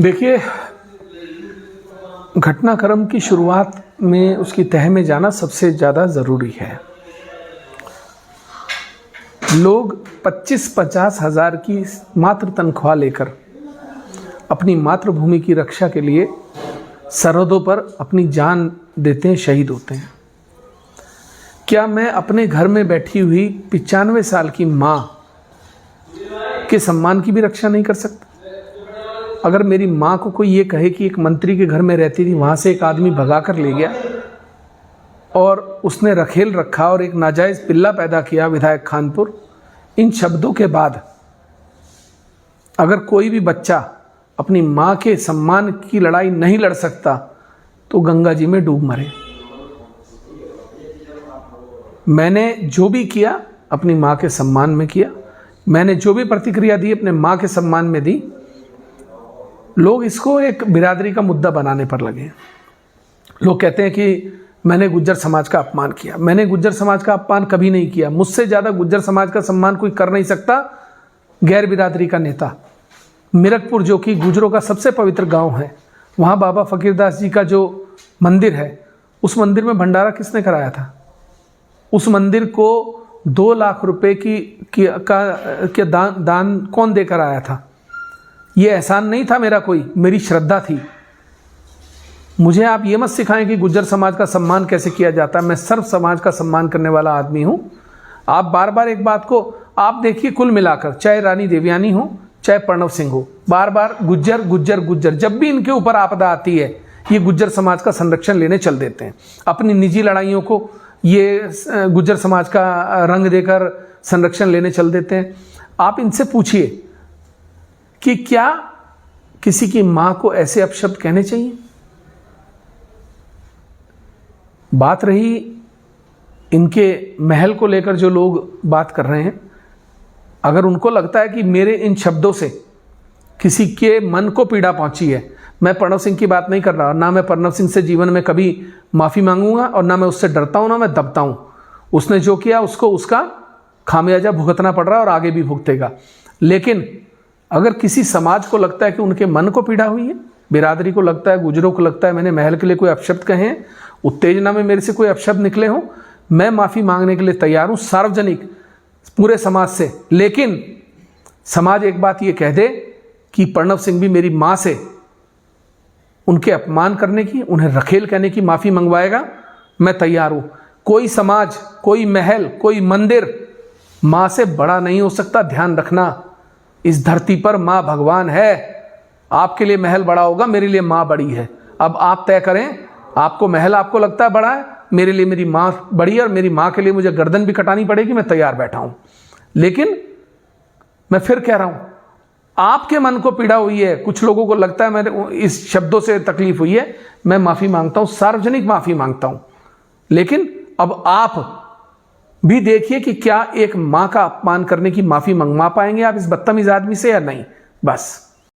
देखिए, घटनाक्रम की शुरुआत में उसकी तह में जाना सबसे ज़्यादा ज़रूरी है। लोग 25-50 हज़ार की मात्र तनख्वाह लेकर अपनी मातृभूमि की रक्षा के लिए सरहदों पर अपनी जान देते हैं, शहीद होते हैं। क्या मैं अपने घर में बैठी हुई 95 साल की माँ के सम्मान की भी रक्षा नहीं कर सकता? अगर मेरी माँ को कोई ये कहे कि एक मंत्री के घर में रहती थी, वहाँ से एक आदमी भगा कर ले गया और उसने रखेल रखा और एक नाजायज़ पिल्ला पैदा किया विधायक खानपुर, इन शब्दों के बाद अगर कोई भी बच्चा अपनी माँ के सम्मान की लड़ाई नहीं लड़ सकता तो गंगा जी में डूब मरे। मैंने जो भी किया अपनी माँ के सम्मान में किया, मैंने जो भी प्रतिक्रिया दी अपने माँ के सम्मान में दी। लोग इसको एक बिरादरी का मुद्दा बनाने पर लगे। लोग कहते हैं कि मैंने गुज्जर समाज का अपमान किया। मैंने गुज्जर समाज का अपमान कभी नहीं किया। मुझसे ज़्यादा गुज्जर समाज का सम्मान कोई कर नहीं सकता। गैर बिरादरी का नेता मिरकपुर, जो कि गुजरों का सबसे पवित्र गांव है, वहाँ बाबा फकीरदास जी का जो मंदिर है, उस मंदिर में भंडारा किसने कराया था? उस मंदिर को 2 लाख रुपए की दान कौन देकर आया था? ये एहसान नहीं था मेरा, कोई मेरी श्रद्धा थी। मुझे आप ये मत सिखाएं कि गुज्जर समाज का सम्मान कैसे किया जाता है। मैं सर्व समाज का सम्मान करने वाला आदमी हूँ। आप बार बार एक बात को आप देखिए, कुल मिलाकर चाहे रानी देवयानी हो चाहे प्रणव सिंह हो, बार बार गुज्जर गुज्जर गुज्जर, जब भी इनके ऊपर आपदा आती है ये गुज्जर समाज का संरक्षण लेने चल देते हैं। अपनी निजी लड़ाइयों को ये गुज्जर समाज का रंग देकर संरक्षण लेने चल देते हैं। आप इनसे पूछिए कि क्या किसी की मां को ऐसे अपशब्द कहने चाहिए? बात रही इनके महल को लेकर, जो लोग बात कर रहे हैं, अगर उनको लगता है कि मेरे इन शब्दों से किसी के मन को पीड़ा पहुंची है, मैं प्रणव सिंह की बात नहीं कर रहा, ना मैं प्रणव सिंह से जीवन में कभी माफ़ी मांगूंगा और ना मैं उससे डरता हूं, ना मैं दबता हूं। उसने जो किया उसको उसका खामियाजा भुगतना पड़ रहा है और आगे भी भुगतेगा। लेकिन अगर किसी समाज को लगता है कि उनके मन को पीड़ा हुई है, बिरादरी को लगता है, गुजरों को लगता है मैंने महल के लिए कोई अपशब्द कहे हैं, उत्तेजना में मेरे से कोई अपशब्द निकले हों, मैं माफ़ी मांगने के लिए तैयार हूं, सार्वजनिक, पूरे समाज से। लेकिन समाज एक बात ये कह दे कि प्रणव सिंह भी मेरी माँ से उनके अपमान करने की, उन्हें रखेल कहने की माफ़ी मंगवाएगा, मैं तैयार हूं। कोई समाज, कोई महल, कोई मंदिर माँ से बड़ा नहीं हो सकता। ध्यान रखना, इस धरती पर माँ भगवान है। आपके लिए महल बड़ा होगा, मेरे लिए माँ बड़ी है। अब आप तय करें, आपको महल आपको लगता है बड़ा है, मेरे लिए मेरी माँ बड़ी है और मेरी माँ के लिए मुझे गर्दन भी कटानी पड़ेगी, मैं तैयार बैठा हूं। लेकिन मैं फिर कह रहा हूं, आपके मन को पीड़ा हुई है, कुछ लोगों को लगता है मेरे इस शब्दों से तकलीफ हुई है, मैं माफ़ी मांगता हूं, सार्वजनिक माफ़ी मांगता हूं। लेकिन अब आप भी देखिए कि क्या एक माँ का अपमान करने की माफ़ी मंगवा पाएंगे आप इस बदतमीज आदमी से या नहीं। बस।